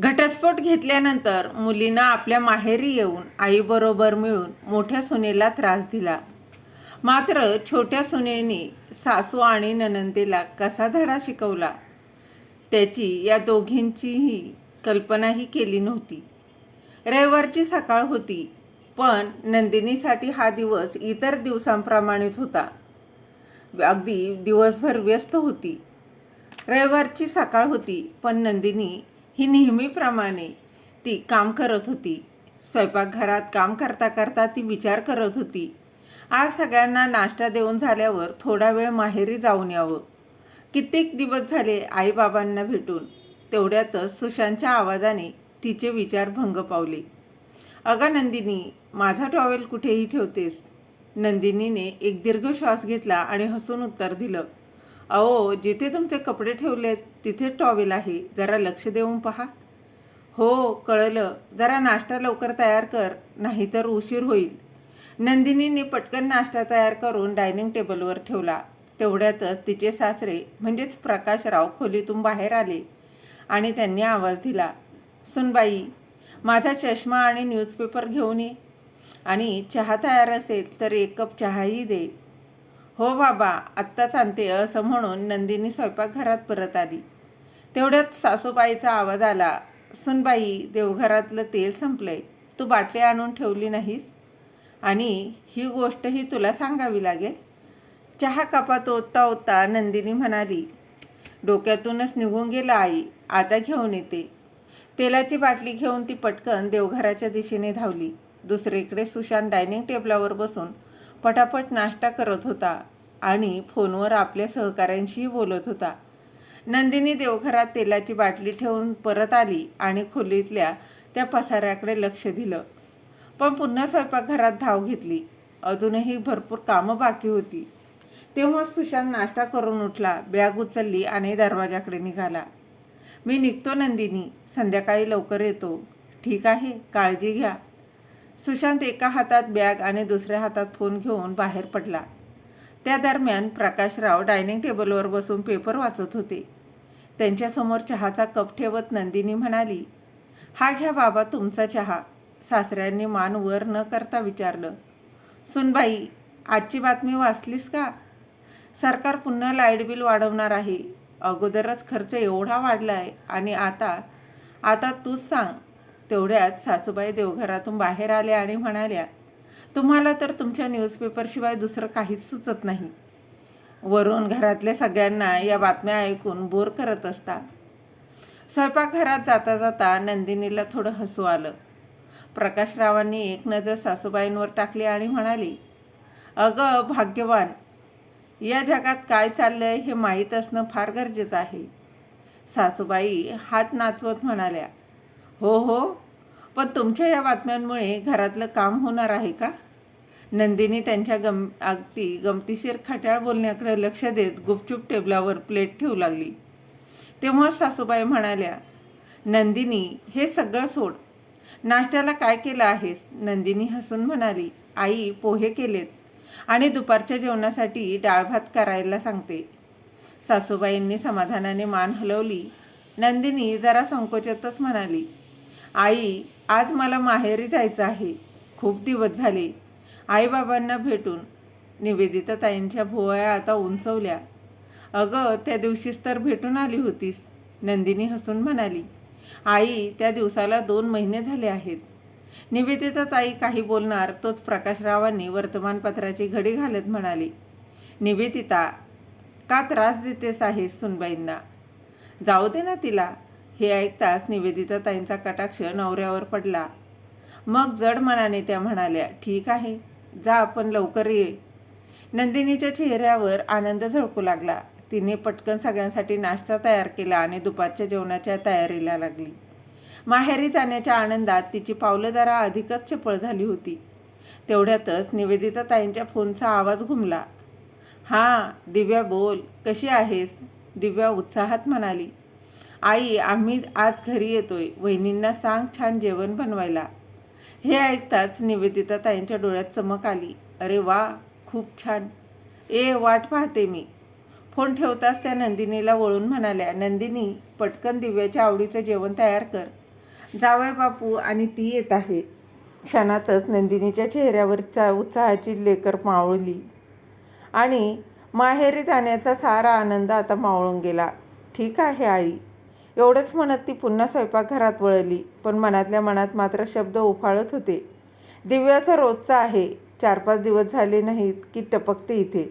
घटस्फोट घेतल्यानंतर मुलीनं आपल्या माहेरी येऊन आईबरोबर मिळून मोठ्या सुनेला त्रास दिला. मात्र छोट्या सुनेने सासू आणि नणंदेला कसा धडा शिकवला त्याची या दोघींचीही कल्पनाही केली नव्हती. रविवारची सकाळ होती, पण नंदिनीसाठी हा दिवस इतर दिवसांप्रमाणेच होता. अगदी दिवसभर व्यस्त होती. रविवारची सकाळ होती, पण नंदिनी ही नेहमीप्रमाणे ती काम करत होती. स्वयंपाकघरात काम करता करता ती विचार करत होती, आज सगळ्यांना नाश्ता देऊन झाल्यावर थोडा वेळ माहेरी जाऊन यावं. कित्येक दिवस झाले आईबाबांना भेटून. तेवढ्यातच सुशांतच्या आवाजाने तिचे विचार भंग पावले. अगं नंदिनी, माझा टॉवेल कुठेही ठेवतेस? नंदिनीने एक दीर्घ श्वास घेतला आणि हसून उत्तर दिलं, अहो, जिथे तुमचे कपडे ठेवलेत तिथेच टॉवेल आहे, जरा लक्ष देऊन पहा. हो, कळलं. जरा नाश्ता लवकर तयार कर, नाहीतर उशीर होईल. नंदिनीने पटकन नाश्ता तयार करून डायनिंग टेबलवर ठेवला. तेवढ्यातच तिचे सासरे म्हणजेच प्रकाशराव खोलीतून बाहेर आले आणि त्यांनी आवाज दिला, सुनबाई, माझा चष्मा आणि न्यूजपेपर घेऊन ये, आणि चहा तयार असेल तर एक कप चहाही दे. हो बाबा, आत्ताच आणते, असं म्हणून नंदिनी स्वयंपाकघरात परत आली. तेवढ्यात सासूबाईचा आवाज आला, सुनबाई, देवघरातलं तेल संपलंय, तू बाटली आणून ठेवली नाहीस, आणि ही गोष्टही तुला सांगावी लागेल. चहा कपात ओतता ओतता नंदिनी म्हणाली, डोक्यातूनच निघून गेला आई, आता घेऊन येते. तेलाची बाटली घेऊन ती पटकन देवघराच्या दिशेने धावली. दुसरीकडे सुशांत डायनिंग टेबलावर बसून पटापट नाश्ता करत होता आणि फोनवर आपल्या सहकाऱ्यांशीही बोलत होता. नंदिनी देवघरात तेलाची बाटली ठेवून परत आली आणि खोलीतल्या त्या पसाऱ्याकडे लक्ष दिलं. पण पुन्हा स्वयंपाकघरात धाव घेतली. अजूनही भरपूर कामं बाकी होती. तेव्हा सुशांत नाश्ता करून उठला, बॅग उचलली आणि दरवाजाकडे निघाला. मी निघतो नंदिनी, संध्याकाळी लवकर येतो. ठीक आहे, काळजी घ्या. सुशांत एका हातात बॅग आणि दुसऱ्या हातात फोन घेऊन बाहेर पडला. त्या दरम्यान प्रकाशराव डायनिंग टेबलवर बसून पेपर वाचत होते. त्यांच्यासमोर चहाचा कप ठेवत नंदिनी म्हणाली, हा घ्या बाबा तुमचा चहा. सासऱ्यांनी मान वर न करता विचारलं, सुनबाई, आजची बातमी वाचलीस का? सरकार पुन्हा लाईट बिल वाढवणार आहे. अगोदरच खर्च एवढा वाढला आहे आणि आता तूच सांग. तेवढ्यात सासूबाई देवघरातून बाहेर आल्या आणि म्हणाल्या, तुम्हाला तर तुमच्या न्यूजपेपरशिवाय दुसरं काहीच सुचत नाही. वरून घरातल्या सगळ्यांना या बातम्या ऐकून बोर करत असतात. स्वयंपाकघरात जाता जाता नंदिनीला थोडं हसू आलं. प्रकाशरावांनी एक नजर सासूबाईंवर टाकली आणि म्हणाली, अगं भाग्यवान, या जगात काय चाललंय हे माहीत असणं फार गरजेचं आहे. सासूबाई हात नाचवत म्हणाल्या, हो हो, पण तुमच्या या बातम्यांमुळे घरातलं काम होणार आहे का? नंदिनी त्यांच्या अगदी गमतीशीर खट्याळ बोलण्याकडे लक्ष देत गुपचूप टेबलावर प्लेट ठेवू लागली. तेव्हा सासूबाई म्हणाल्या, नंदिनी, हे सगळं सोड. नाश्त्याला काय केलं आहेस? नंदिनी हसून म्हणाली, आई, पोहे केलेत आणि दुपारच्या जेवणासाठी डाळ भात करायला सांगते. सासूबाईंनी समाधानाने मान हलवली. नंदिनी जरा संकोचातच म्हणाली, आई, आज मला माहेरी जायचं आहे. खूप दिवस झाले आईबाबांना भेटून. निवेदिता ताईंच्या भुवया आता उंचवल्या. अगं, त्या दिवशीच तर भेटून आली होतीस. नंदिनी हसून म्हणाली, आई, त्या दिवसाला 2 महिने झाले आहेत. निवेदिता ताई काही बोलणार तोच प्रकाशरावांनी वर्तमानपत्राची घडी घालत म्हणाली, निवेदिता, का त्रास देतेस आहेस सुनबाईंना? जाऊ दे ना तिला. हे ऐकताच निवेदिता ताईंचा कटाक्ष नवऱ्यावर पडला. मग जड मनाने त्या म्हणाल्या, ठीक आहे, जा, आपण लवकर ये. नंदिनीच्या चेहऱ्यावर आनंद झळकू लागला. तिने पटकन सगळ्यांसाठी नाश्ता तयार केला आणि दुपारच्या जेवणाच्या तयारीला लागली. माहेरी जाण्याच्या आनंदात तिची पावलं जरा अधिकच चपळ झाली होती. तेवढ्यातच निवेदिता ताईंच्या फोनचा आवाज घुमला. हां दिव्या, बोल, कशी आहेस? दिव्या उत्साहात म्हणाली, आई, आम्ही आज घरी येतोय. वहिनींना सांग छान जेवण बनवायला. हे ऐकताच निवेदिता ताईंच्या डोळ्यात चमक आली. अरे वा, खूप छान. वाट पाहते मी. फोन ठेवताच त्या नंदिनीला वळून म्हणाल्या, नंदिनी, पटकन दिव्याच्या आवडीचं जेवण तयार कर. जावई बापू आणि ती येत आहे. क्षणातच नंदिनीच्या चेहऱ्यावरच्या उत्साहाची लेकर मावळली आणि माहेरी जाण्याचा सारा आनंद आता मावळून गेला. ठीक आहे आई, एवढंच म्हणत ती पुन्हा स्वयंपाकघरात वळली. पण मनातल्या मनात मात्र शब्द उफाळत होते. दिव्याचं रोजचं आहे. 4-5 दिवस झाले नाहीत की टपकते इथे.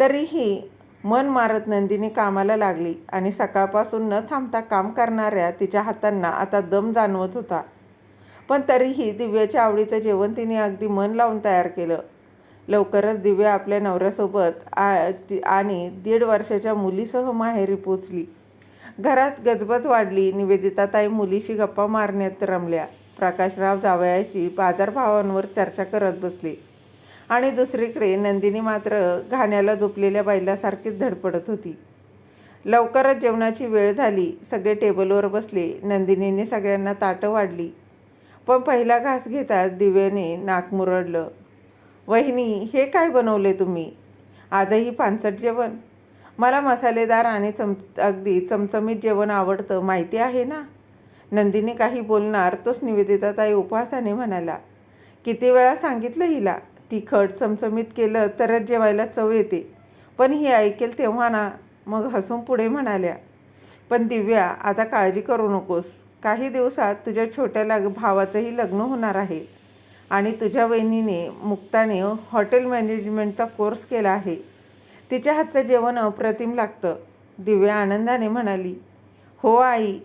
तरीही मन मारत नंदिनी कामाला लागली आणि सकाळपासून न थांबता काम करणाऱ्या तिच्या हातांना आता दम जाणवत होता. पण तरीही दिव्याच्या आवडीचं जेवण तिने अगदी मन लावून तयार केलं. लवकरच दिव्या आपल्या नवऱ्यासोबत आणि 1.5 वर्षाच्या मुलीसह माहेरी पोचली. घरात गजबज वाढली. निवेदिताताई मुलीशी गप्पा मारण्यात रमल्या. प्रकाशराव जावयाशी बाजारभावांवर चर्चा करत बसले आणि दुसरीकडे नंदिनी मात्र घाण्याला झोपलेल्या बैलासारखीच धडपडत होती. लवकरच जेवणाची वेळ झाली. सगळे टेबलवर बसले. नंदिनीने सगळ्यांना ताटं वाढली. पण पहिला घास घेताच दिव्याने नाक मुरडलं. वहिनी, हे काय बनवले तुम्ही? आजही पानसट जेवण? मला मसालेदार आणि अगदी चमचमीत जेवण आवडतं, माहिती आहे ना? नंदिनी काही बोलणार तोच निवेदिताताई उपहासाने म्हणाला, किती वेळा सांगितलं हिला, तिखट चमचमीत केलं तरच जेवायला चव येते. पण ही ऐकेल तेव्हा ना. मग हसून पुढे म्हणाल्या, पण दिव्या, आता काळजी करू नकोस. काही दिवसात तुझ्या छोट्या भावाचंही लग्न होणार आहे आणि तुझ्या वहिनीने मुक्ताने हॉटेल मॅनेजमेंटचा कोर्स केला आहे. तिच्या हातचं जेवण अप्रतिम लागतं. दिव्या आनंदाने म्हणाली, हो आई,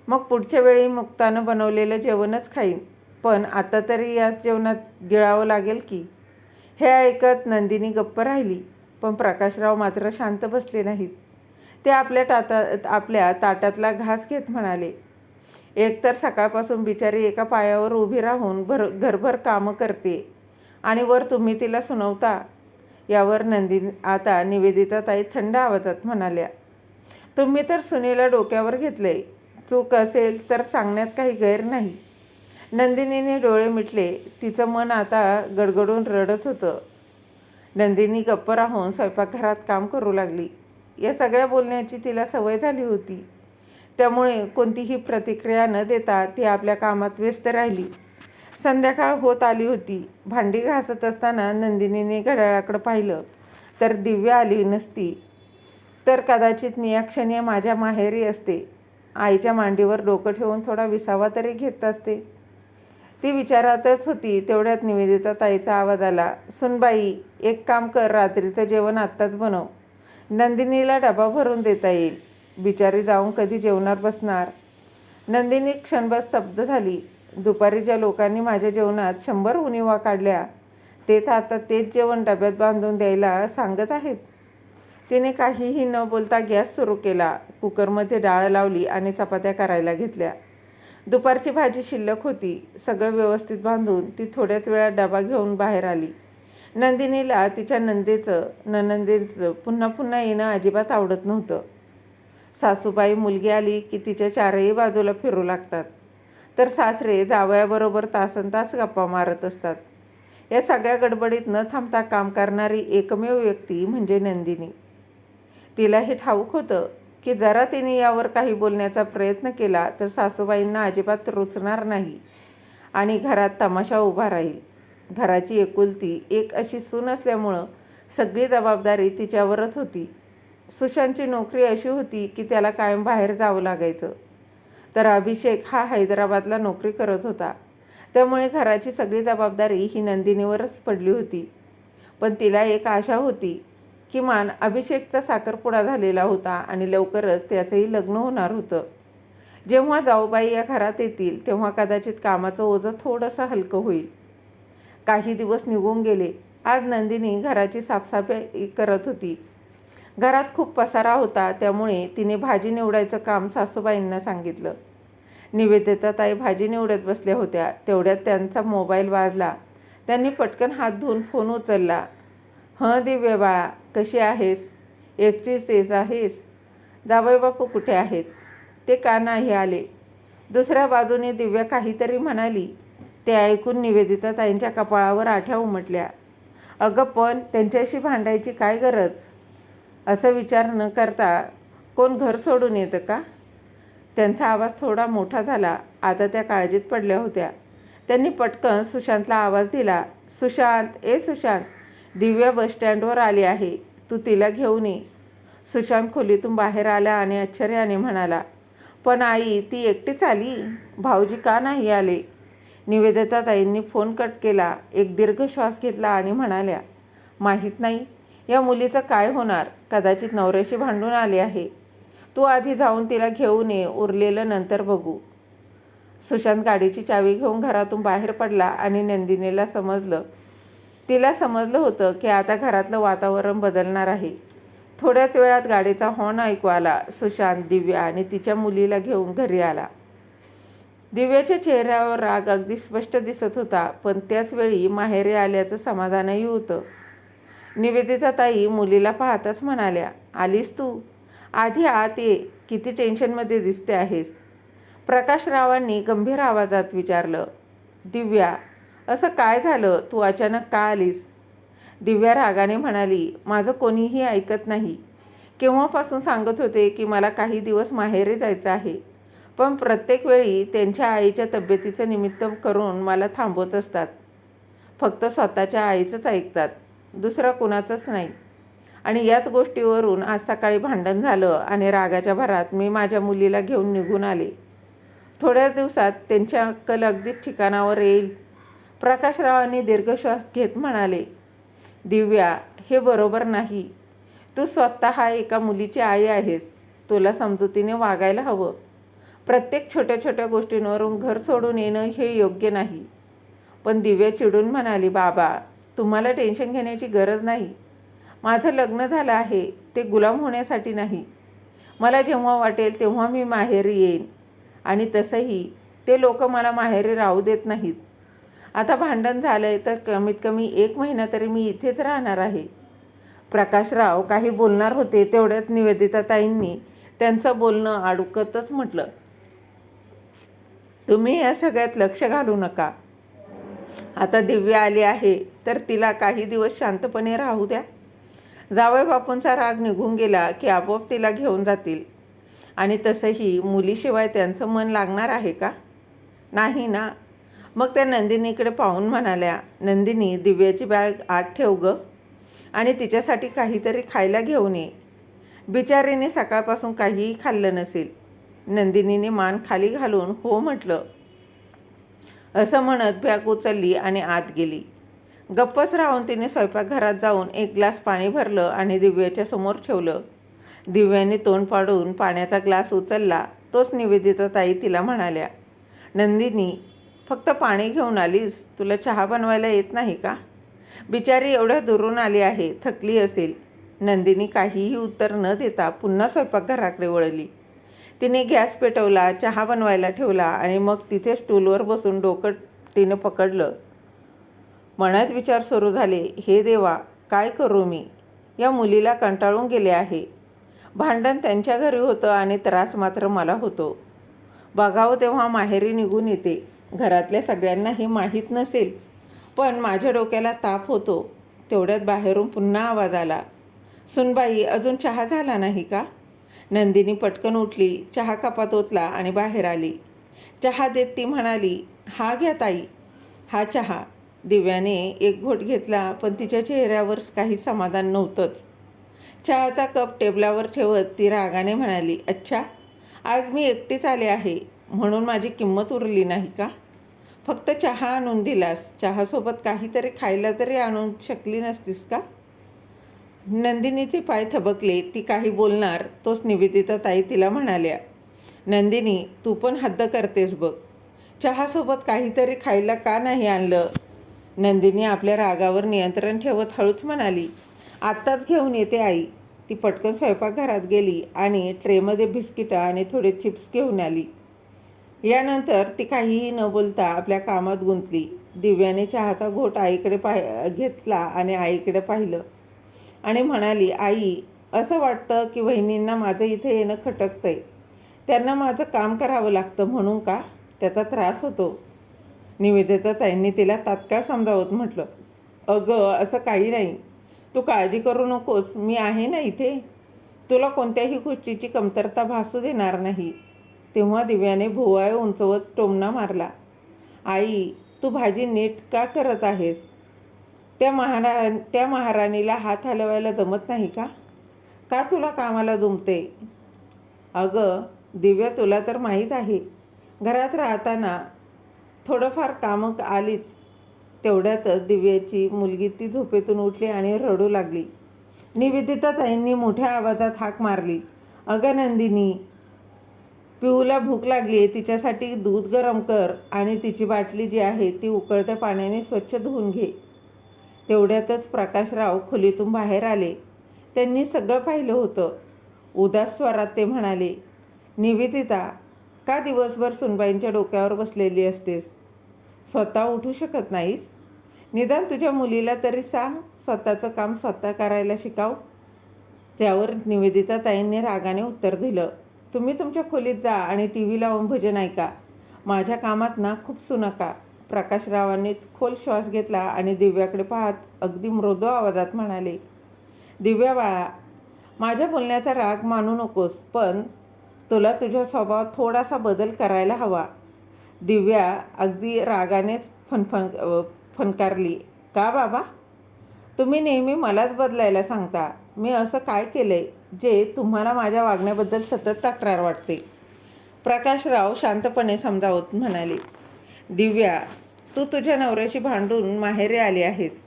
मग पुढच्या वेळी मुक्तानं बनवलेलं जेवणच खाईन. पण आता तरी या जेवणात गिळावं लागेल की. हे ऐकत नंदिनी गप्प राहिली. पण प्रकाशराव मात्र शांत बसले नाहीत. ते आपल्या ताटातला घास घेत म्हणाले, एकतर सकाळपासून बिचारी एका पायावर उभी राहून घरभर कामं करते आणि वर तुम्ही तिला सुनवता. यावर आता निवेदिताताई थंड आवाजात म्हणाल्या, तुम्ही तर सुनेला डोक्यावर घेतले. चूक असेल तर सांगण्यात काही गैर नाही. नंदिनीने डोळे मिटले. तिचं मन आता गडगडून रडत होतं. नंदिनी गप्प राहून स्वयंपाकघरात काम करू लागली. या सगळ्या बोलण्याची तिला सवय झाली होती. त्यामुळे कोणतीही प्रतिक्रिया न देता ती आपल्या कामात व्यस्त राहिली. संध्याकाळ होत आली होती. भांडी घासत असताना नंदिनीने घड्याळाकडे पाहिलं तर दिव्या आली नसती तर कदाचित मी या क्षणी माझ्या माहेरी असते. आईच्या मांडीवर डोकं ठेवून थोडा विसावा तरी घेत असते. ती विचारातच होती. तेवढ्यात निवेदिताताईचा आवाज आला, सुनबाई, एक काम कर, रात्रीचं जेवण आत्ताच बनव. नंदिनीला डबा भरून देता येईल. बिचारी जाऊन कधी जेवणार बसणार. नंदिनी क्षणभर स्तब्ध झाली. दुपारी ज्या लोकांनी माझ्या जेवणात 100 उणिवा काढल्या तेच आता तेच जेवण डब्यात बांधून द्यायला सांगत आहेत. तिने काहीही न बोलता गॅस सुरू केला. कुकरमध्ये डाळ लावली आणि चपात्या करायला घेतल्या. दुपारची भाजी शिल्लक होती. सगळं व्यवस्थित बांधून ती थोड्याच वेळात डबा घेऊन बाहेर आली. नंदिनीला तिच्या नणंदेचं पुन्हा पुन्हा येणं अजिबात आवडत नव्हतं. सासूबाई मुलगी आली की तिच्या चारही बाजूला फिरू लागतात, तर सासरे जावयाबरोबर तासनतास गप्पा मारत असतात. या सगळ्या गडबडीत न थांबता काम करणारी एकमेव व्यक्ती म्हणजे नंदिनी. तिला हे ठाऊक होतं की जरा तिने यावर काही बोलण्याचा प्रयत्न केला तर सासूबाईंना अजिबात रुचणार नाही आणि घरात तमाशा उभा राहील. घराची एकुलती एक अशी सून असल्यामुळं सगळी जबाबदारी तिच्यावरच होती. सुशांतची नोकरी अशी होती की त्याला कायम बाहेर जावं लागायचं. तर अभिषेक हा हैदराबादला नोकरी करत होता. त्यामुळे घराची सगळी जबाबदारी ही नंदिनीवरच पडली होती. पण तिला एक आशा होती. किमान अभिषेकचा साखरपुडा झालेला होता आणि लवकरच त्याचंही लग्न होणार होतं. जेव्हा जाऊबाई या घरात येतील तेव्हा कदाचित कामाचं ओझं थोडंसं हलकं होईल. काही दिवस निघून गेले. आज नंदिनी घराची साफसफाई करत होती. घरात खूप पसारा होता. त्यामुळे तिने भाजी निवडायचं काम सासूबाईंना सांगितलं. निवेदिताताई भाजी निवडत बसल्या होत्या. तेवढ्यात त्यांचा मोबाईल वाजला. त्यांनी पटकन हात धुवून फोन उचलला. हं दिव्या बाळा, कशी आहेस? एकटीच आहेस? जावई बापू कुठे आहेत? ते का नाही आले? दुसऱ्या बाजूने दिव्या काहीतरी म्हणाली. ते ऐकून निवेदिताताईंच्या कपाळावर आठ्या उमटल्या. अगं पण त्यांच्याशी भांडायची काय गरज? असं विचार न करता कोण घर सोडून येतं का? त्यांचा आवाज थोडा मोठा झाला. आता त्या काळजीत पडल्या होत्या. त्यांनी पटकन सुशांतला आवाज दिला. सुशांत, ए सुशांत, दिव्या बसस्टँडवर आली आहे, तू तिला घेऊन ये. सुशांत खोलीतून बाहेर आला आणि आश्चर्याने म्हणाला, पण आई, ती एकटीच आली? भाऊजी का नाही आले? निवेदिताताईंनी फोन कट केला. एक दीर्घ श्वास घेतला आणि म्हणाल्या, माहीत नाही, या मुलीचं काय होणार, कदाचित नवऱ्याशी भांडून आली आहे. तू आधी जाऊन तिला घेऊन ये, उरलेलं नंतर बघू. सुशांत गाडीची चावी घेऊन घरातून बाहेर पडला आणि तिला समजलं होतं की आता घरातलं वातावरण बदलणार आहे. थोड्याच वेळात गाडीचा हॉर्न ऐकू आला. सुशांत, दिव्या आणि तिच्या मुलीला घेऊन घरी आला. दिव्याच्या चेहऱ्यावर राग अगदी स्पष्ट दिसत होता, पण त्याच वेळी माहेरी आल्याचं समाधानही होतं. निवेदिताताई मुलीला पाहताच म्हणाल्या, आलीस तू? आधी आत ये, किती टेन्शनमध्ये दिसते आहेस. प्रकाशरावांनी गंभीर आवाजात विचारलं. दिव्या, असं काय झालं, तू अचानक का आलीस? दिव्या रागाने म्हणाली, माझं कोणीही ऐकत नाही. केव्हापासून सांगत होते की मला काही दिवस माहेरी जायचं आहे, पण प्रत्येक वेळी त्यांच्या आईच्या तब्येतीचं निमित्त करून मला थांबवत असतात. फक्त स्वतःच्या आईचंच ऐकतात, दुसरं कुणाचंच नाही. आणि याच गोष्टीवरून आज सकाळी भांडण झालं आणि रागाच्या भरात मी माझ्या मुलीला घेऊन निघून आले. थोड्याच दिवसात त्यांची अक्कल अगदी ठिकाणावर येईल. प्रकाशरावांनी दीर्घश्वास घेत म्हणाले, दिव्या, हे बरोबर नाही. तू स्वतः एका मुलीची आई आहेस, तुला समजुतीने वागायला हवं. प्रत्येक छोट्या छोट्या गोष्टींवरून घर सोडून येणं हे योग्य नाही. पण दिव्या चिडून म्हणाली, बाबा, तुम्हाला टेन्शन घेण्याची गरज नाही. माझं लग्न झालं आहे, ते गुलाम होण्यासाठी नाही. मला जेव्हा वाटेल तेव्हा मी माहेरी येईन. आणि तसंही ते लोक मला माहेरी राहू देत नाहीत. आता भांडण झालंय तर कमीत कमी 1 महिना तरी मी इथेच राहणार आहे. प्रकाशराव काही बोलणार होते, तेवढ्यात निवेदिताताईंनी त्यांचं बोलणं अडकतच म्हटलं, तुम्ही या सगळ्यात लक्ष घालू नका. आता दिव्या आली आहे तर तिला काही दिवस शांतपणे राहू द्या. जावई बापूंचा राग निघून गेला की आपोआप तिला घेऊन जातील. आणि तसंही मुलीशिवाय त्यांचं मन लागणार आहे का? नाही ना. मग त्या नंदिनीकडे पाहून म्हणाल्या, नंदिनी, दिव्याची बॅग आत ठेव गं आणि तिच्यासाठी काहीतरी खायला घेऊन ये. बिचारीने सकाळपासून काहीही खाल्लं नसेल. नंदिनीने मान खाली घालून हो म्हटलं. असं म्हणत बॅग उचलली आणि आत गेली. गप्पच राहून तिने स्वयंपाकघरात जाऊन 1 ग्लास पाणी भरलं आणि दिव्याच्या समोर ठेवलं. दिव्याने तोंड पाडून पाण्याचा ग्लास उचलला. तोच निवेदिताताई तिला म्हणाल्या, नंदिनी, फक्त पाणी घेऊन आलीस, तुला चहा बनवायला येत नाही का? बिचारी एवढ्या दुरून आली आहे, थकली असेल. नंदिनी काहीही उत्तर न देता पुन्हा स्वयंपाकघराकडे वळली. तिने गॅस पेटवला, चहा बनवायला ठेवला आणि मग तिथे स्टूलवर बसून डोकं तिनं पकडलं. मनात विचार सुरू झाले, हे देवा, काय करू मी? या मुलीला कंटाळून गेले आहे. भांडण त्यांच्या घरी होतं आणि त्रास मात्र मला होतो. बघावं तेव्हा माहेरी निघून येते. घरातल्या सगळ्यांना हे माहीत नसेल, पण माझ्या डोक्याला ताप होतो. तेवढ्यात बाहेरून पुन्हा आवाज आला, सुनबाई, अजून चहा झाला नाही का? नंदिनी पटकन उठली, चहा कपात ओतला आणि बाहेर आली. चहा देत ती म्हणाली, हा घ्या ताई, हा चहा. दिव्याने एक घोट घेतला, पण तिच्या चेहऱ्यावर काही समाधान नव्हतंच. चहाचा कप टेबलावर ठेवत ती रागाने म्हणाली, अच्छा, आज मी एकटीच आले आहे म्हणून माझी किंमत उरली नाही का? फक्त चहा आणून दिलास, चहासोबत काहीतरी खायला तरी आणून शकली नसतीस का? नंदिनीचे पाय थबकले. ती काही बोलणार तोच निवेदिताताई तिला म्हणाल्या, नंदिनी, तू पण हद्द करतेस बघ. चहासोबत काहीतरी खायला का नाही आणलं? नंदिनी आपल्या रागावर नियंत्रण ठेवत हळूच म्हणाली, आत्ताच घेऊन येते आई. ती पटकन स्वयंपाकघरात गेली आणि ट्रेमध्ये बिस्किटं आणि थोडे चिप्स घेऊन आली. यानंतर ती काहीही न बोलता आपल्या कामात गुंतली. दिव्याने चहाचा घोट आईकडे घेतला आणि आईकडे पाहिलं आणि म्हणाली, आई, असं वाटतं की वहिनींना माझं इथे येणं खटकतंय. त्यांना माझं काम करावं लागतं म्हणून का? त्याचा त्रास होतो. निवेदिताताईंनी तिला तात्काळ समजावत म्हटलं, अगं, असं काही नाही. तू काळजी करू नकोस, मी आहे ना इथे. तुला कोणत्याही गोष्टीची कमतरता भासू देणार नाही. तेव्हा दिव्याने भुवया उंचवत टोमणा मारला. आई, तू भाजी नीट का करत आहेस? त्या महाराणीला हात हलवायला जमत नाही का? का तुला कामाला दुमते? अगं दिव्या, तुला तर माहीत आहे, घरात राहताना थोडंफार कामं आलीच. तेवढ्यातच दिव्याची मुलगी ती झोपेतून उठली आणि रडू लागली. निवेदिता ताईंनी मोठ्या आवाजात हाक मारली, अगं नंदिनी, पिऊला भूक लागली, तिच्यासाठी दूध गरम कर आणि तिची बाटली जी आहे ती उकळत्या पाण्याने स्वच्छ धुवून घे. तेवढ्यातच प्रकाशराव खोलीतून बाहेर आले. त्यांनी सगळं पाहिलं होतं. उदास स्वरात ते म्हणाले, निवेदिता, का दिवसभर सुनबाईंच्या डोक्यावर बसलेली असतेस? स्वतः उठू शकत नाहीस? निदान तुझ्या मुलीला तरी सांग, स्वतःचं काम स्वतः करायला शिकाव. त्यावर निवेदिता ताईंनी रागाने उत्तर दिलं, तुम्ही तुमच्या खोलीत जा आणि टी व्ही लावून भजन ऐका. माझ्या कामात ना खूपसू नका. प्रकाशरावांनी खोल श्वास घेतला आणि दिव्याकडे पाहत अगदी मृदू आवाजात म्हणाले, दिव्या बाळा, माझ्या बोलण्याचा राग मानू नकोस, पण तुला तुझ्या स्वभावात थोडासा बदल करायला हवा. दिव्या अगदी रागानेच फणकारली, का बाबा? तुम्ही नेहमी मलाच बदलायला सांगता. मी असं काय केलंय जे तुम्हाला माझ्या वागण्याबद्दल सतत तक्रार वाटते? प्रकाशराव शांतपणे समजावत म्हणाले, दिव्या, तू तुझ्या नवऱ्याशी भांडून माहेरी आली आहेस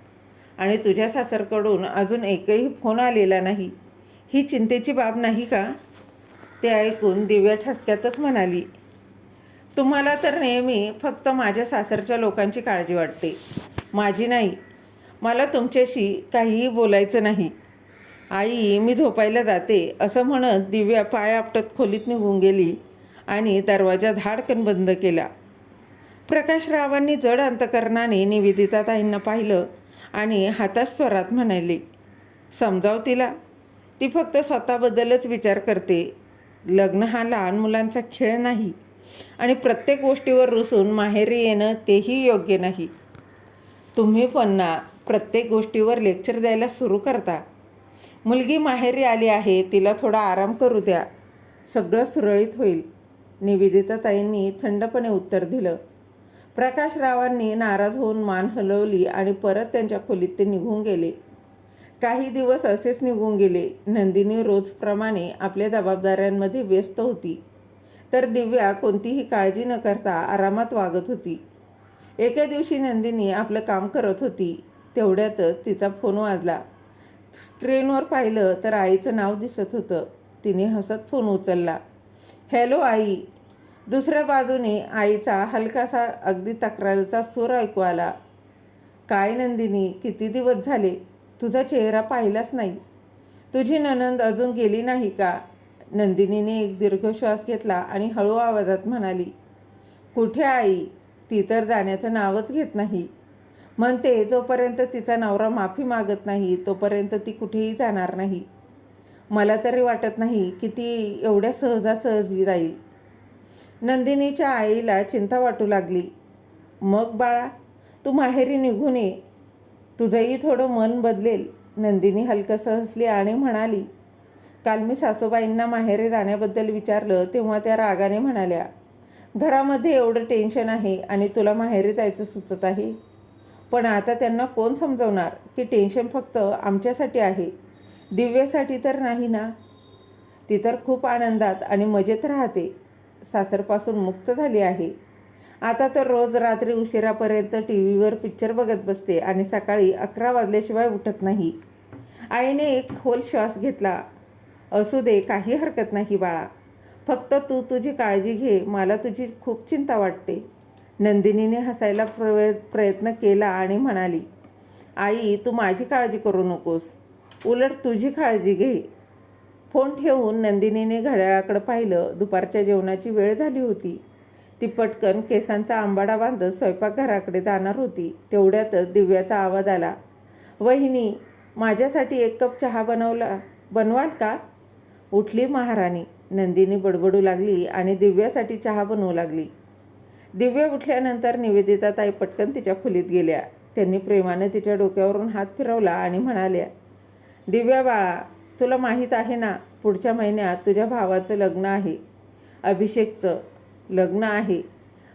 आणि तुझ्या सासरकडून अजून एकही फोन आलेला नाही. ही चिंतेची बाब नाही का? ते ऐकून दिव्या ठसक्यातच म्हणाली, तुम्हाला तर नेहमी फक्त माझ्या सासरच्या लोकांची काळजी वाटते, माझी नाही. मला तुमच्याशी काहीही बोलायचं नाही. आई, मी झोपायला जाते, असं म्हणत दिव्या पाय आपटत खोलीत निघून गेली आणि दरवाजा धाडकन बंद केला. प्रकाशरावांनी जड अंतकरणाने निवेदिता ताईंना पाहिलं आणि हाताश स्वरात म्हणाले, समजाव तिला, ती फक्त स्वतःबद्दलच विचार करते. लग्न हा लहान मुलांचा खेळ नाही आणि प्रत्येक गोष्टीवर रुसून माहेरी येणं तेही योग्य नाही. तुम्ही पण ना प्रत्येक गोष्टीवर लेक्चर द्यायला सुरू करता. मुलगी माहेरी आली आहे, तिला थोडा आराम करू द्या, सगळं सुरळीत होईल. निवेदिता ताईंनी थंडपणे उत्तर दिलं. प्रकाशरावांनी नाराज होऊन मान हलवली आणि परत त्यांच्या खोलीत ते निघून गेले. काही दिवस असेच निघून गेले. नंदिनी रोजप्रमाणे आपल्या जबाबदाऱ्यांमध्ये व्यस्त होती, तर दिव्या कोणतीही काळजी न करता आरामात वागत होती. एके दिवशी नंदिनी आपलं काम करत होती. तेवढ्यातच तिचा फोन वाजला. स्क्रीनवर पाहिलं तर आईचं नाव दिसत होतं. तिने हसत फोन उचलला. हॅलो आई. दुसऱ्या बाजूने आईचा हलकासा अगदी तक्रारीचा सूर ऐकू आला. काय नंदिनी, किती दिवस झाले, तुझा चेहरा पाहिलाच नाही. तुझी नणंद अजून गेली नाही का? नंदिनीने एक दीर्घ श्वास घेतला आणि हळू आवाजात म्हणाली, कुठे आई, ती तर जाण्याचं नावच घेत नाही. म्हणते जोपर्यंत तिचा नवरा माफी मागत नाही तोपर्यंत ती कुठेही जाणार नाही. मला तरी वाटत नाही की ती एवढ्या सहजासहजी जाईल. नंदिनीच्या आईला चिंता वाटू लागली. मग बाळा, तू माहेरी निघून ये, तुझंही थोडं मन बदलेल. नंदिनी हलकसं हसली आणि म्हणाली, काल मी सासूबाईंना माहेरी जाण्याबद्दल विचारलं तेव्हा त्या रागाने म्हणाल्या, घरामध्ये एवढं टेन्शन आहे आणि तुला माहेरी जायचं सुचत आहे. पण आता त्यांना कोण समजवणार की टेन्शन फक्त आमच्यासाठी आहे, दिव्यासाठी तर नाही ना. ती तर खूप आनंदात आणि मजेत राहते, सासरपासून मुक्त झाली आहे. आता तर रोज रात्री उशिरापर्यंत टी व्हीवर पिक्चर बघत बसते आणि सकाळी 11 वाजल्याशिवाय उठत नाही. आईने एक खोल श्वास घेतला. असू दे, काही हरकत नाही बाळा, फक्त तू तुझी काळजी घे, मला तुझी खूप चिंता वाटते. नंदिनीने हसायला प्रयत्न केला आणि म्हणाली, आई, तू माझी काळजी करू नकोस, उलट तुझी काळजी घे. फोन ठेवून नंदिनीने घड्याळाकडे पाहिलं. दुपारच्या जेवणाची वेळ झाली होती. ती पटकन केसांचा आंबाडा बांधत स्वयंपाकघराकडे जाणार होती. तेवढ्यातच दिव्याचा आवाज आला, वहिनी, माझ्यासाठी 1 कप चहा बनवाल का? उठली महाराणी. नंदिनी बडबडू लागली आणि दिव्यासाठी चहा बनवू लागली. दिव्या उठल्यानंतर निवेदिता ताई पटकन तिच्या खोलीत गेल्या. त्यांनी प्रेमाने तिच्या डोक्यावरून हात फिरवला आणि म्हणाल्या, दिव्या बाळा, तुला माहीत आहे ना, पुढच्या महिन्यात तुझ्या भावाचं लग्न आहे. अभिषेकचं लग्न आहे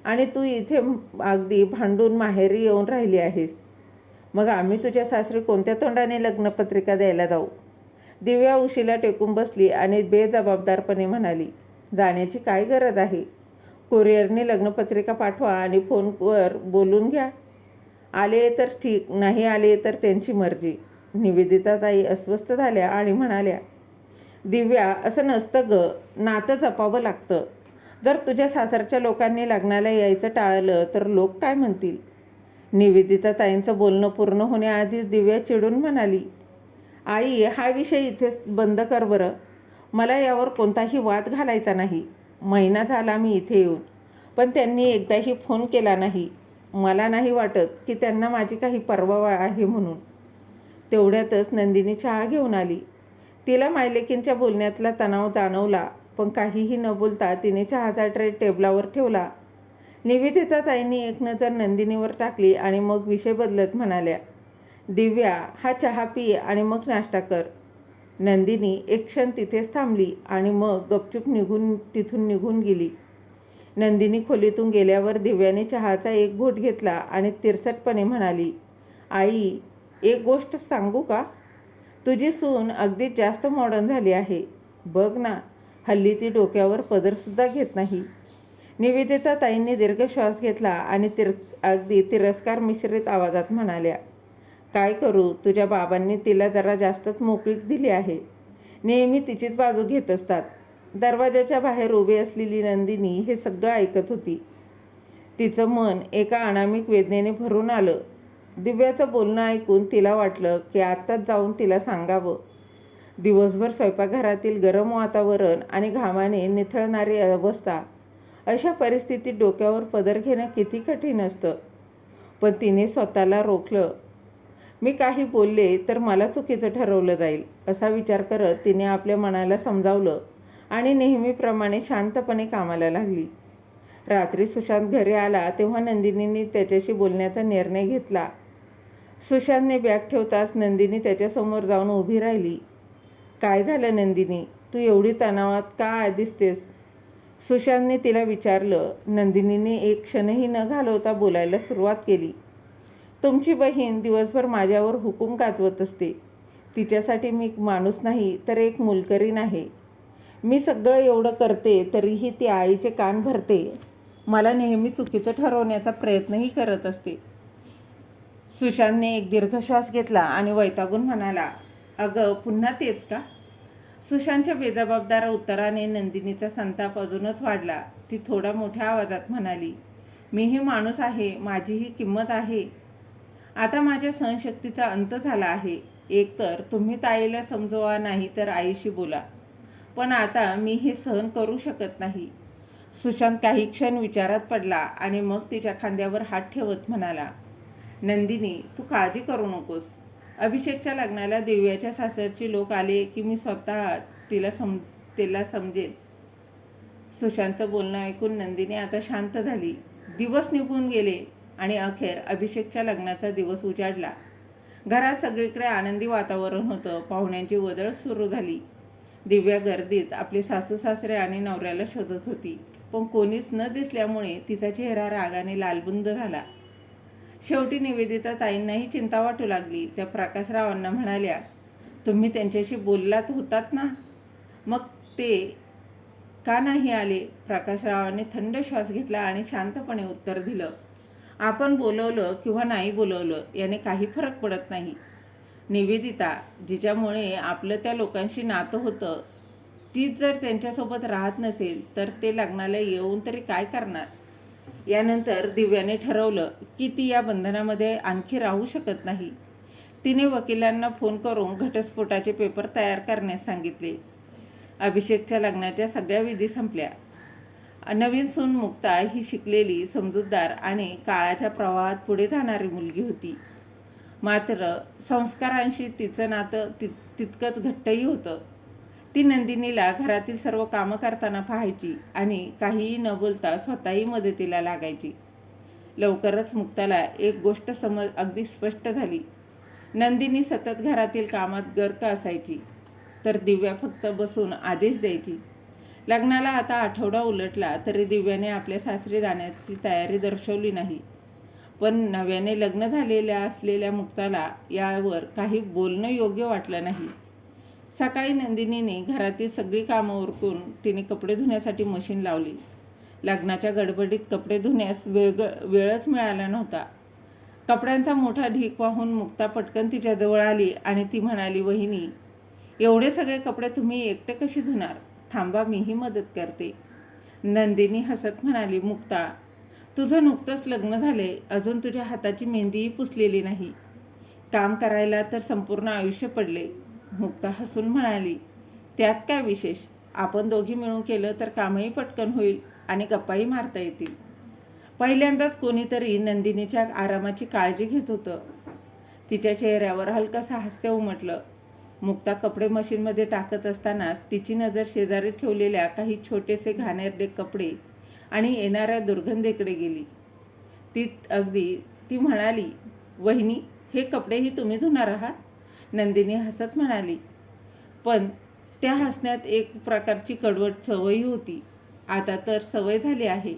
आणि तू इथे अगदी भांडून माहेरी येऊन राहिली आहेस. मग आम्ही तुझ्या सासरी कोणत्या तोंडाने लग्नपत्रिका द्यायला जाऊ? दिव्या उशीला टेकून बसली आणि बेजबाबदारपणे म्हणाली, जाण्याची काय गरज आहे? कुरिअरने लग्नपत्रिका पाठवा आणि फोनवर बोलून घ्या. आले तर ठीक, नाही आले तर त्यांची मर्जी. निवेदिताताई अस्वस्थ झाल्या आणि म्हणाल्या, दिव्या, असं नसतं ग. नातं जपावं लागतं. जर तुझ्या सासरच्या लोकांनी लग्नाला यायचं टाळलं तर लोक काय म्हणतील? निवेदिताताईंचं बोलणं पूर्ण होण्याआधीच दिव्या चिडून म्हणाली, आई, हा विषय इथेच बंद कर बरं. मला यावर कोणताही वाद घालायचा नाही. महिना झाला मी इथे येऊन, पण त्यांनी एकदाही फोन केला नाही. मला नाही वाटत की त्यांना माझी काही पर्वा आहे म्हणून. तेवढ्यातच नंदिनी चहा घेऊन आली. तिला मायलेकींच्या बोलण्यातला तणाव जाणवला, पण काहीही न बोलता तिने चहाचा ट्रे टेबलावर ठेवला. निवेदिताताईंनी एक नजर नंदिनीवर टाकली आणि मग विषय बदलत म्हणाल्या, दिव्या, हा चहा पी आणि मग नाश्ता कर. नंदिनी एक क्षण तिथेच थांबली आणि मग गपचूप तिथून निघून गेली. नंदिनी खोलीतून गेल्यावर दिव्याने चहाचा एक घोट घेतला आणि तिरसटपणे म्हणाली, आई, एक गोष्ट सांगू का? तुझी सून अगदीच जास्त मॉडर्न झाली आहे. बघ ना, हल्ली ती डोक्यावर पदरसुद्धा घेत नाही. निवेदिताताईंनी दीर्घ श्वास घेतला आणि अगदी तिरस्कार मिश्रित आवाजात म्हणाल्या, काय करू, तुझ्या बाबांनी तिला जरा जास्तच मोकळीक दिली आहे. नेहमी तिचीच बाजू घेत असतात. दरवाजाच्या बाहेर उभी असलेली नंदिनी हे सगळं ऐकत होती. तिचं मन एका अनामिक वेदनेने भरून आलं. दिव्याचं बोलणं ऐकून तिला वाटलं की आत्ताच जाऊन तिला सांगावं. दिवसभर स्वयंपाकघरातील गरम वातावरण आणि घामाने निथळणारी अवस्था, अशा परिस्थितीत डोक्यावर पदर घेणं किती कठीण असतं. पण तिने स्वतःला रोखलं. मी काही बोलले तर मला चुकीचं ठरवलं जाईल, असा विचार करत तिने आपल्या मनाला समजावलं आणि नेहमीप्रमाणे शांतपणे कामाला लागली. रात्री सुशांत घरी आला तेव्हा नंदिनीने त्याच्याशी बोलण्याचा निर्णय घेतला. सुशांतने बॅग ठेवताच नंदिनी त्याच्यासमोर जाऊन उभी राहिली. काय झालं नंदिनी, तू एवढी तणावात का दिसतेस? सुशांतने तिला विचारलं. नंदिनीने एक क्षणही न घालवता बोलायला सुरुवात केली. तुमची बहीण दिवसभर माझ्यावर हुकूम गाजवत असते. तिच्यासाठी मी माणूस नाही तर एक मोलकरीण आहे. मी सगळं एवढं करते तरीही ती आईचे कान भरते. मला नेहमी चुकीचं ठरवण्याचा प्रयत्नही करत असते. सुशांतने एक दीर्घ श्वास घेतला आणि वैतागून म्हणाला, अगं, पुन्हा तेच का? सुशांतच्या बेजबाबदार उत्तराने नंदिनीचा संताप अजूनच वाढला. ती थोडा मोठ्या आवाजात म्हणाली, मीही माणूस आहे, माझीही किंमत आहे. आता माझ्या सहनशक्तीचा अंत झाला आहे. एकतर तुम्ही ताईला समजवा, नाही तर आईशी बोला, पण आता मी हे सहन करू शकत नाही. सुशांत काही क्षण विचारात पडला आणि मग तिच्या खांद्यावर हात ठेवत म्हणाला, नंदिनी, तू काळजी करू नकोस. अभिषेकच्या लग्नाला दिव्याच्या सासरची लोक आले की मी स्वतः तिला समजेल. सुशांतचं बोलणं ऐकून नंदिनी आता शांत झाली. दिवस निघून गेले आणि अखेर अभिषेकच्या लग्नाचा दिवस उजाडला. घरात सगळीकडे आनंदी वातावरण होतं. पाहुण्यांची वर्दळ सुरू झाली. दिव्या गर्दीत आपले सासू सासरे आणि नवऱ्याला शोधत होती, पण कोणीच न दिसल्यामुळे तिचा चेहरा रागाने लालबुंद झाला. शेवटी निवेदिता ताईंनाही चिंता वाटू लागली. त्या प्रकाशरावांना म्हणाल्या, तुम्ही त्यांच्याशी बोललात होतात ना, मग ते का नाही आले? प्रकाशरावांनी थंड श्वास घेतला आणि शांतपणे उत्तर दिलं, आपण बोलवलं किंवा नाही बोलवलं याने काही फरक पडत नाही. निवेदिता, जिच्यामुळे आपलं त्या लोकांशी नातं होतं, तीच जर त्यांच्यासोबत राहत नसेल तर ते लग्नाला येऊन तरी काय करणार? यानंतर दिव्याने ठरवलं की ती या बंधनामध्ये आणखी राहू शकत नाही. तिने वकिलांना फोन करून घटस्फोटाचे पेपर तयार करण्यास सांगितले. अभिषेकच्या लग्नाच्या सगळ्या विधी संपल्या. नवीन सून मुक्ता ही शिकलेली, समजूतदार आणि काळाच्या प्रवाहात पुढे जाणारी मुलगी होती. मात्र संस्कारांशी तिचं नातं तितकंच घट्टही होतं. ती नंदिनीला घरातील सर्व कामं करताना पाहायची आणि काहीही न बोलता स्वतःही मदतीला लागायची. लवकरच मुक्ताला एक गोष्ट अगदी स्पष्ट झाली. नंदिनी सतत घरातील कामात गर्क असायची, तर दिव्या फक्त बसून आदेश द्यायची. लग्नाला आता आठवडा उलटला तरी दिव्याने आपल्या सासरी जाण्याची तयारी दर्शवली नाही. पण नव्याने लग्न झालेल्या असलेल्या मुक्ताला यावर काही बोलणं योग्य वाटलं नाही. सकाळी नंदिनीने घरातील सगळी कामं उरकून तिने कपडे धुण्यासाठी मशीन लावली. लग्नाच्या गडबडीत कपडे धुण्यास वेळच मिळाला नव्हता. कपड्यांचा मोठा ढीक वाहून मुक्ता पटकन तिच्याजवळ आली आणि ती म्हणाली, वहिनी, एवढे सगळे कपडे तुम्ही एकटे कशी धुणार? थांबा, मीही मदत करते. नंदिनी हसत म्हणाली, मुक्ता, तुझं नुकतंच लग्न झाले, अजून तुझ्या हाताची मेहंदीही पुसलेली नाही. काम करायला तर संपूर्ण आयुष्य पडले. मुक्ता हसून म्हणाली, त्यात काय विशेष? आपण दोघी मिळून केलं तर कामही पटकन होईल आणि गप्पाही मारता येतील. पहिल्यांदाच कोणीतरी नंदिनीच्या आरामाची काळजी घेत होतं. तिच्या चेहऱ्यावर हलकंसं हास्य उमटलं. मुक्ता कपडे मशीनमध्ये टाकत असतानाच तिची नजर शेजारी ठेवलेल्या काही छोटेसे घाणेरडे कपडे आणि येणाऱ्या दुर्गंधीकडे गेली. ती म्हणाली, वहिनी, हे कपडेही तुम्ही धुणार आहात? नंदिनी हसत म्हणाली, पण त्या हसण्यात एक प्रकारची कडवट सवयी होती. आता तर सवय झाली आहे.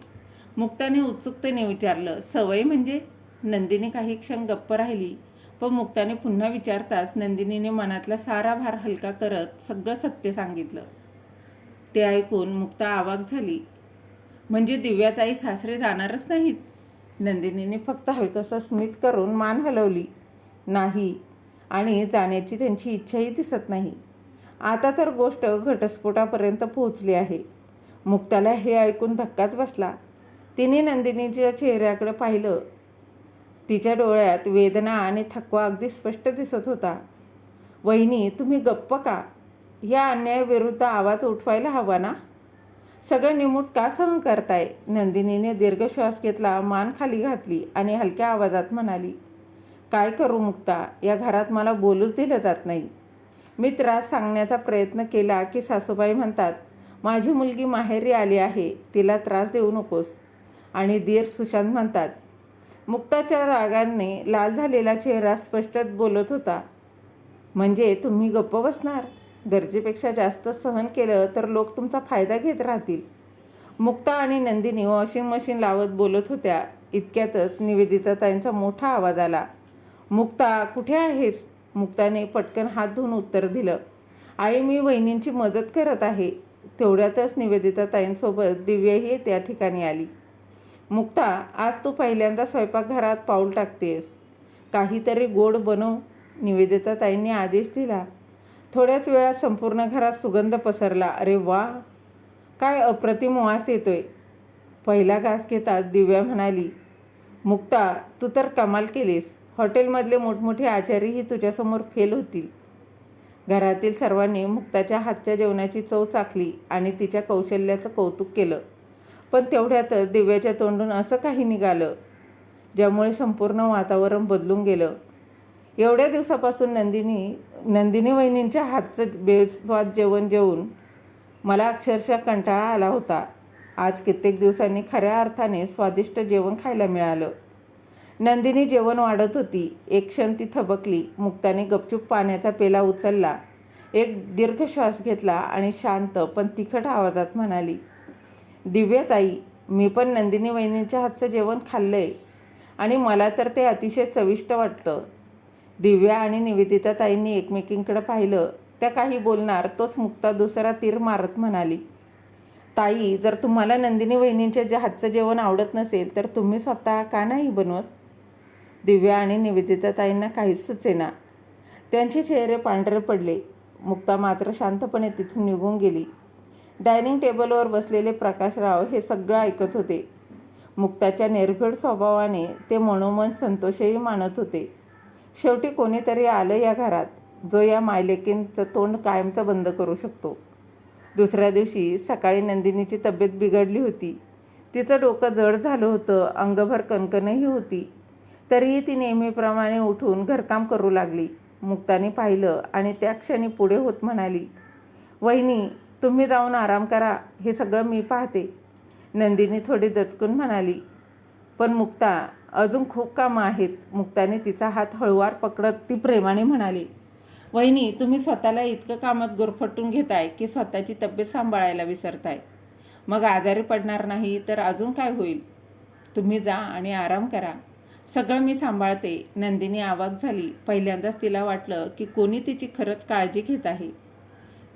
मुक्ताने उत्सुकतेने विचारलं, सवय म्हणजे? नंदिनी काही क्षण गप्प राहिली, पण मुक्ताने पुन्हा विचारताच नंदिनीने मनातला सारा भार हलका करत सगळं सत्य सांगितलं. ते ऐकून मुक्ता अवाक झाली. म्हणजे दिव्याताई सासरे जाणारच नाहीत? नंदिनीने फक्त हलकंसं स्मित करून मान हलवली. नाही, आणि जाण्याची त्यांची इच्छाही दिसत नाही. आता तर गोष्ट घटस्फोटापर्यंत पोहोचली आहे. मुक्ताला हे ऐकून धक्काच बसला. तिने नंदिनीच्या चेहऱ्याकडे पाहिलं. तिच्या डोळ्यात वेदना आणि थकवा अगदी स्पष्ट दिसत होता. वहिनी, तुम्ही गप्प का? या अन्यायाविरुद्ध आवाज उठवायला हवा ना? सगळं निमूट का सहन करताय? नंदिनीने दीर्घ श्वास घेतला, मान खाली घातली आणि हलक्या आवाजात म्हणाली, काय करू मुक्ता, या घरात मला बोलूच दिलं जात नाही. मी त्रास सांगण्याचा प्रयत्न केला की सासूबाई म्हणतात, माझी मुलगी माहेरी आली आहे, तिला त्रास देऊ नकोस. आणि दीर सुशांत म्हणतात. मुक्ताच्या रागाने लाल झालेला चेहरा स्पष्टच बोलत होता, म्हणजे तुम्ही गप्प बसणार? गरजेपेक्षा जास्त सहन केलं तर लोक तुमचा फायदा घेत राहतील. मुक्ता आणि नंदिनी वॉशिंग मशीन लावत बोलत होत्या. इतक्यातच निवेदिताताईंचा मोठा आवाज आला. मुक्ता, कुठे आहेस? मुक्ताने पटकन हात धुवून उत्तर दिलं, आई, मी वहिनींची मदत करत आहे. तेवढ्यातच निवेदिताताईंसोबत दिव्याही त्या ठिकाणी आली. मुक्ता, आज तू पहिल्यांदा स्वयंपाकघरात पाऊल टाकतेस. काहीतरी गोड बनव, निवेदिताताईंनी आदेश दिला. थोड्याच वेळात संपूर्ण घरात सुगंध पसरला. अरे वा, काय अप्रतिम वास येतोय. पहिला घास घेताच दिव्या म्हणाली, मुक्ता, तू तर कमाल केलीस. हॉटेलमधले मोठमोठे आचारीही तुझ्यासमोर फेल होतील. घरातील सर्वांनी मुक्ताच्या हातच्या जेवणाची चव चाखली आणि तिच्या कौशल्याचं कौतुक केलं. पण तेवढ्यातच दिव्याच्या तोंडून असं काही निघालं ज्यामुळे संपूर्ण वातावरण बदलून गेलं. एवढ्या दिवसापासून नंदिनी वहिनींच्या हातचं बेस्वाद जेवण जेवून मला अक्षरशः कंटाळा आला होता. आज कित्येक दिवसांनी खऱ्या अर्थाने स्वादिष्ट जेवण खायला मिळालं. नंदिनी जेवण वाढत होती. एक क्षण ती थबकली. मुक्ताने गपचूप पाण्याचा पेला उचलला, एक दीर्घ श्वास घेतला आणि शांत पण तिखट आवाजात म्हणाली, दिव्याताई, मी पण नंदिनी वहिनींच्या हातचं जेवण खाल्लंय आणि मला तर ते अतिशय चविष्ट वाटतं. दिव्या आणि निवेदिताताईंनी एकमेकींकडे पाहिलं. त्या काही बोलणार तोच मुक्ता दुसरा तीर मारत म्हणाली, ताई, जर तुम्हाला नंदिनी वहिनींच्या हातचं जेवण आवडत नसेल तर तुम्ही स्वतः का नाही बनवत? दिव्या आणि निवेदिताताईंना काहीच सुचेना. त्यांचे चेहरे पांढरे पडले. मुक्ता मात्र शांतपणे तिथून निघून गेली. डायनिंग टेबलवर बसलेले प्रकाशराव हे सगळं ऐकत होते. मुक्ताच्या निर्भीड स्वभावाने ते मनोमन संतोषही मानत होते. शेवटी कोणीतरी आलं या घरात, जो या मायलेकींचं तोंड कायमचं बंद करू शकतो. दुसऱ्या दिवशी सकाळी नंदिनीची तब्येत बिघडली होती. तिचं डोकं जड झालं होतं, अंगभर कणकणही होती. तरीही ती नेहमीप्रमाणे उठून घरकाम करू लागली. मुक्ताने पाहिलं आणि त्या क्षणी पुढे होत म्हणाली, वहिनी, तुम्ही जाऊन आराम करा, हे सगळं मी पाहते. नंदिनी थोडी दचकून म्हणाली, पण मुक्ता, अजून खूप कामं आहेत. मुक्ताने तिचा हात हळूवार पकडत ती प्रेमाने म्हणाली, वहिनी, तुम्ही स्वतःला इतकं कामात गुरफटून घेताय की स्वतःची तब्येत सांभाळायला विसरताय. मग आजारी पडणार नाही तर अजून काय होईल? तुम्ही जा आणि आराम करा. सगळं मी सांभाळते. नंदिनी अवाक झाली. पहिल्यांदाच तिला वाटलं की कोणी तिची खरंच काळजी घेत आहे.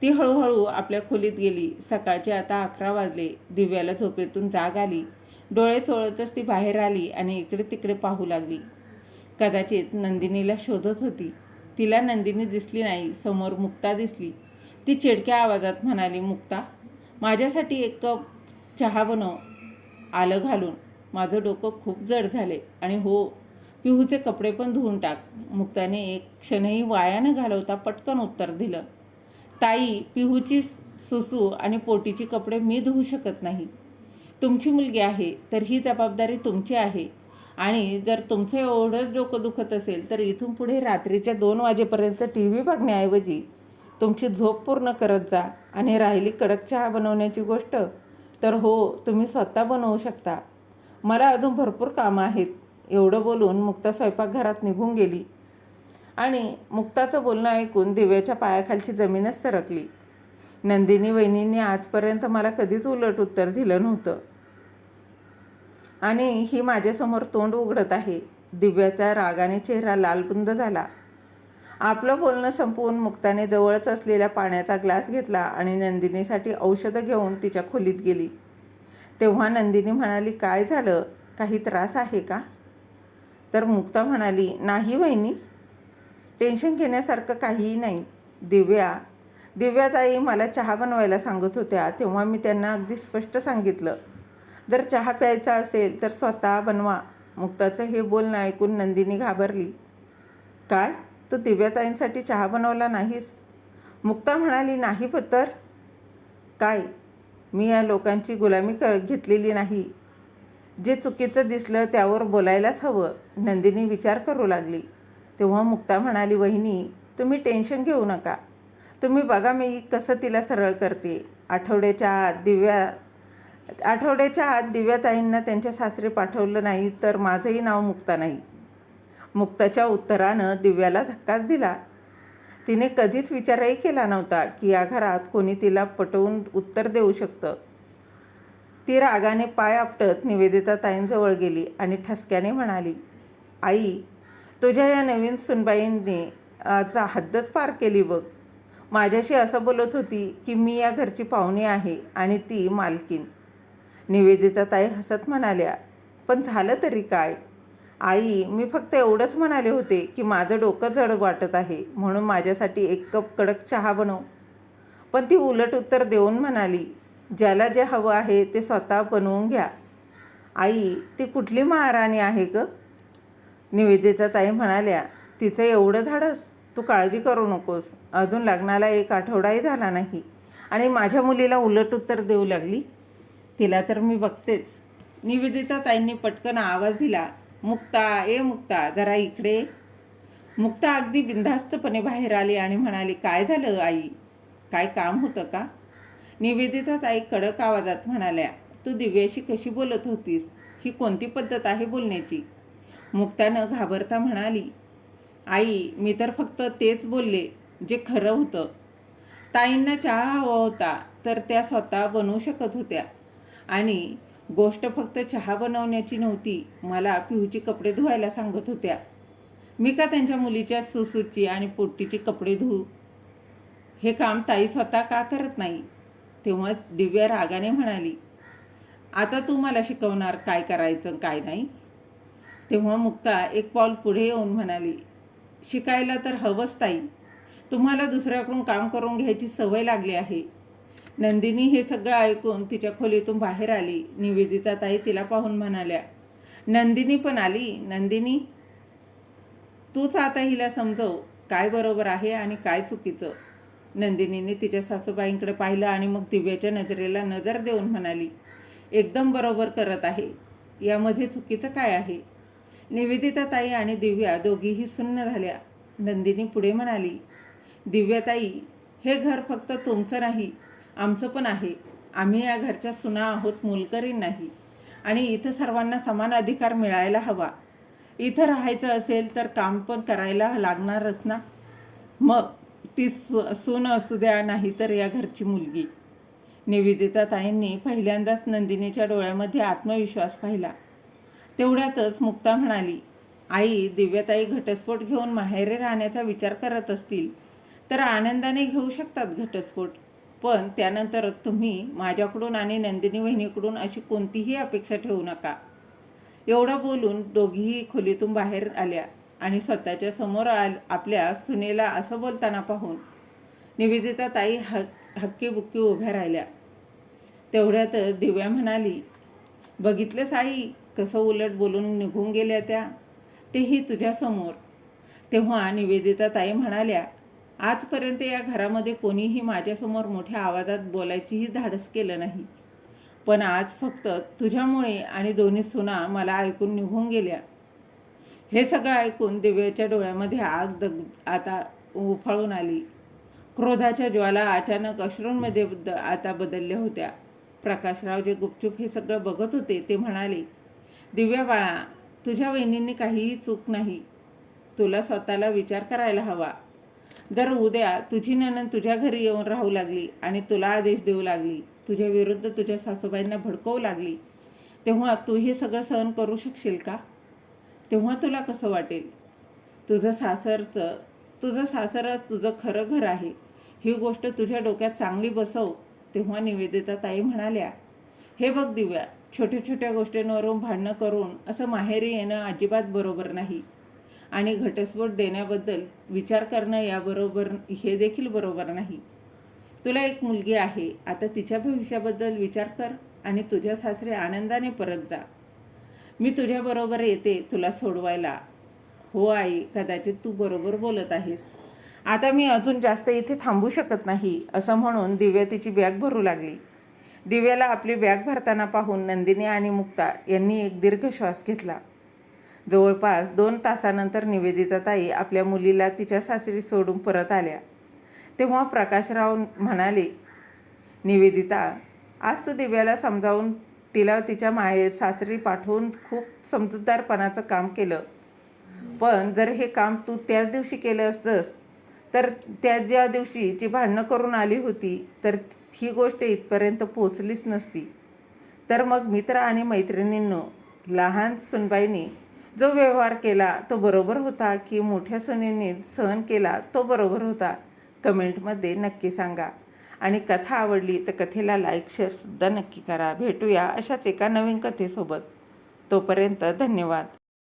ती हळूहळू आपल्या खोलीत गेली. सकाळचे आता 11 वाजले. दिव्याला झोपेतून जाग आली. डोळे चोळतच ती बाहेर आली आणि इकडे तिकडे पाहू लागली. कदाचित नंदिनीला शोधत होती. तिला नंदिनी दिसली नाही. समोर मुक्ता दिसली. ती चिडक्या आवाजात म्हणाली, मुक्ता, माझ्यासाठी एक कप चहा बनव. आलं घालून. माझं डोकं खूप जड झाले. आणि हो, पिहूचे कपडे पण धुवून टाक. मुक्ताने एक क्षणही वाया न घालवता पटकन उत्तर दिलं. ताई, पिहूची सुसू आणि पोटीची कपडे मी धुवू शकत नाही. तुमची मुलगी आहे तर ही जबाबदारी तुमची आहे. आणि जर तुमचं एवढंच डोकं दुखत असेल तर इथून पुढे रात्रीच्या 2 वाजेपर्यंत TV बघण्याऐवजी तुमची झोप पूर्ण करत जा. आणि राहिली कडक चहा बनवण्याची गोष्ट, तर हो, तुम्ही स्वतः बनवू शकता. मला अजून भरपूर कामं आहेत. एवढं बोलून मुक्ता स्वयंपाकघरात निघून गेली. आणि मुक्ताचं बोलणं ऐकून दिव्याच्या पायाखालची जमीनच सरकली. नंदिनी वहिनींनी आजपर्यंत मला कधीच उलट उत्तर दिलं नव्हतं. आणि ही माझ्यासमोर तोंड उघडत आहे. दिव्याचा रागाने चेहरा लालबुंद झाला. आपलं बोलणं संपवून मुक्ताने जवळच असलेल्या पाण्याचा ग्लास घेतला आणि नंदिनीसाठी औषधं घेऊन तिच्या खोलीत गेली. तेव्हा नंदिनी म्हणाली, काय झालं? काही त्रास आहे का? तर मुक्ता म्हणाली, नाही वहिनी, टेन्शन घेण्यासारखं काहीही नाही. दिव्याताई मला चहा बनवायला सांगत होत्या तेव्हा मी त्यांना अगदी स्पष्ट सांगितलं, जर चहा प्यायचा असेल तर स्वतः बनवा. मुक्ताचं हे बोलणं ऐकून नंदिनी घाबरली. काय? तू दिव्याताईंसाठी चहा बनवला नाहीस? मुक्ता म्हणाली, नाही तर काय? मी या लोकांची गुलामी घेतलेली नाही. जे चुकीचं दिसलं त्यावर बोलायलाच हवं. नंदिनी विचार करू लागली. तेव्हा मुक्ता म्हणाली, वहिनी, तुम्ही टेन्शन घेऊ नका. तुम्ही बघा मी कसं तिला सरळ करते. आठवड्याच्या आत दिव्याताईंना त्यांच्या सासरे पाठवलं नाही तर माझंही नाव मुक्ता नाही. मुक्ताच्या उत्तरानं दिव्याला धक्काच दिला. तिने कधीच विचारही केला नव्हता की या घरात कोणी तिला पटवून उत्तर देऊ शकतं. ती रागाने पाय आपटत निवेदिता ताईंजवळ गेली आणि ठसक्याने म्हणाली, आई, तुझ्या या नवीन सुनबाईंनी हद्दच पार केली बघ. माझ्याशी असं बोलत होती की मी या घरची पाहुणी आहे आणि ती मालकीन. निवेदिता ताई हसत म्हणाल्या, पण झालं तरी काय? आई, मी फक्त एवढंच म्हणाले होते की माझं डोकं जड वाटत आहे म्हणून माझ्यासाठी 1 कप कडक चहा बनव. पण ती उलट उत्तर देऊन म्हणाली, ज्याला जे हवं आहे ते स्वतः बनवून घ्या. आई, ती कुठली महाराणी आहे ग? निवेदिता ताई म्हणाल्या, तिचं एवढं धाडस? तू काळजी करू नकोस. अजून लग्नाला 1 आठवडाही झाला नाही आणि माझ्या मुलीला उलट उत्तर देऊ लागली. तिला तर मी बघतेच. निवेदिता ताईंनी पटकन आवाज दिला, मुक्ता, मुक्ता, जरा इकडे. मुक्ता अगदी बिनधास्तपणे बाहेर आली आणि म्हणाली, काय झालं आई? काय काम होतं का? निवेदिता ताई कडक आवाजात म्हणाल्या, तू दिव्याशी कशी बोलत होतीस? ही कोणती पद्धत आहे बोलण्याची? मुक्तानं घाबरता म्हणाली, आई, मी तर फक्त तेच बोलले जे खरं होतं. ताईंना चहा हवा होता तर त्या स्वतः बनवू शकत होत्या. आणि गोष्ट फक्त चहा बनवण्याची नव्हती. मला पिहूची कपडे धुवायला सांगत होत्या. मी का त्यांच्या मुलीच्या सुसूची आणि पोटीची कपडे धुवू? हे काम ताई स्वतः का करत नाही? तेव्हा दिव्या रागाने म्हणाली, आता तू मला शिकवणार काय करायचं काय नाही? तेव्हा मुक्ता एक पाऊल पुढे येऊन म्हणाली, शिकायला तर हवंच ताई. तुम्हाला दुसऱ्याकडून काम करून घ्यायची सवय लागली आहे. नंदिनी हे सगळं ऐकून तिच्या खोलीतून बाहेर आली. निवेदिता ताई तिला पाहून म्हणाल्या, नंदिनी पण आली. नंदिनी, तूच आता हिला समजव काय बरोबर आहे आणि काय चुकीचं. नंदिनीने तिच्या सासूबाईंकडे पाहिलं आणि मग दिव्याच्या नजरेला नजर देऊन म्हणाली, एकदम बरोबर करत आहे. यामध्ये चुकीचं काय आहे? निवेदिता ताई आणि दिव्या दोघीही सुन्न झाल्या. नंदिनी पुढे म्हणाली, दिव्याताई, हे घर फक्त तुमचं नाही, आमचं पण आहे. आम्ही या घरच्या सुना आहोत, मोलकरीण नाही. आणि इथं सर्वांना समान अधिकार मिळायला हवा. इथं राहायचं असेल तर काम पण करायला लागणारच ना. मग ती सून असू द्या, नाही तर या घरची मुलगी. निवेदिता ताईंनी पहिल्यांदाच नंदिनीच्या डोळ्यामध्ये आत्मविश्वास पाहिला. तेवढ्यातच मुक्ता म्हणाली, आई, दिव्याताई घटस्फोट घेऊन माहेरी राहण्याचा विचार करत असतील तर आनंदाने घेऊ शकतात घटस्फोट, पण त्यानंतर तुम्ही माझ्याकडून आणि नंदिनी वहिनीकडून अशी कोणतीही अपेक्षा ठेवू नका. एवढं बोलून दोघीही खोलीतून बाहेर आल्या आणि स्वतःच्या समोर आपल्या सुनेला असं बोलताना पाहून निवेदिता ताई हक्कीबुक्की उभ्या राहिल्या. तेवढ्यात दिव्या म्हणाली, बघितलंस आई, कसं उलट बोलून निघून गेल्या त्या, तेही तुझ्यासमोर. तेव्हा निवेदिता ताई म्हणाल्या, आजपर्यंत या घरामध्ये कोणीही माझ्यासमोर मोठ्या आवाजात बोलायचीही धाडस केलं नाही, पण आज फक्त तुझ्यामुळे आणि दोन्ही सुना मला ऐकून निघून गेल्या. हे सगळं ऐकून दिव्याच्या डोळ्यामध्ये आग आता उफाळून आली. क्रोधाच्या ज्वाला अचानक अश्रूंमध्ये आता बदलल्या होत्या. प्रकाशराव जे गुपचूप हे सगळं बघत होते ते म्हणाले, दिव्या बाळा, तुझ्या वहिनींनी काहीही चूक नाही. तुला स्वतःला विचार करायला हवा. जर उद्या तुझी नणंद तुझ्या घरी येऊन राहू लागली आणि तुला आदेश देऊ लागली, तुझ्या विरुद्ध तुझ्या सासूबाईंना भडकवू लागली, तेव्हा तू हे सगळं सहन करू शकशील का? तेव्हा तुला कसं वाटेल? तुझं सासरच तुझं खरं घर आहे, ही गोष्ट तुझ्या डोक्यात चांगली बसव. तेव्हा निवेदिता ताई म्हणाल्या, हे बघ दिव्या, छोट्या छोट्या गोष्टींवरून भांडणं करून असं माहेरी येणं अजिबात बरोबर नाही, आणि घटस्फोट देण्याबद्दल विचार करणं याबरोबर हे देखील बरोबर नाही. तुला एक मुलगी आहे, आता तिच्या भविष्याबद्दल विचार कर आणि तुझ्या सासरे आनंदाने परत जा. मी तुझ्याबरोबर येते तुला सोडवायला. हो आई, कदाचित तू बरोबर बोलत आहेस. आता मी अजून जास्त इथे थांबू शकत नाही, असं म्हणून दिव्या तिची बॅग भरू लागली. दिव्याला आपली बॅग भरताना पाहून नंदिनी आणि मुक्ता यांनी एक दीर्घ श्वास घेतला. जवळपास 2 तासानंतर निवेदिता ताई आपल्या मुलीला तिच्या सासरी सोडून परत आल्या. तेव्हा प्रकाशराव म्हणाले, निवेदिता, आज तू दिव्याला समजावून तिला तिच्या सासरी पाठवून खूप समजूतदारपणाचं काम केलं, पण जर हे काम तू त्याच दिवशी केलं असतंस तर त्या ज्या दिवशी जी भांडणं करून आली होती तर ही गोष्ट इथपर्यंत पोचलीच नसती. तर मग मित्र आणि मैत्रिणींनो, लहान सुनबाईंनी जो व्यवहार केला तो बरोबर होता की मोठ्या सुनेने सहन केला तो बरोबर होता? कमेंटमध्ये नक्की सांगा. आणि कथा आवडली तर कथेला लाईक शेअरसुद्धा नक्की करा. भेटूया अशाच एका नवीन कथेसोबत. तोपर्यंत धन्यवाद.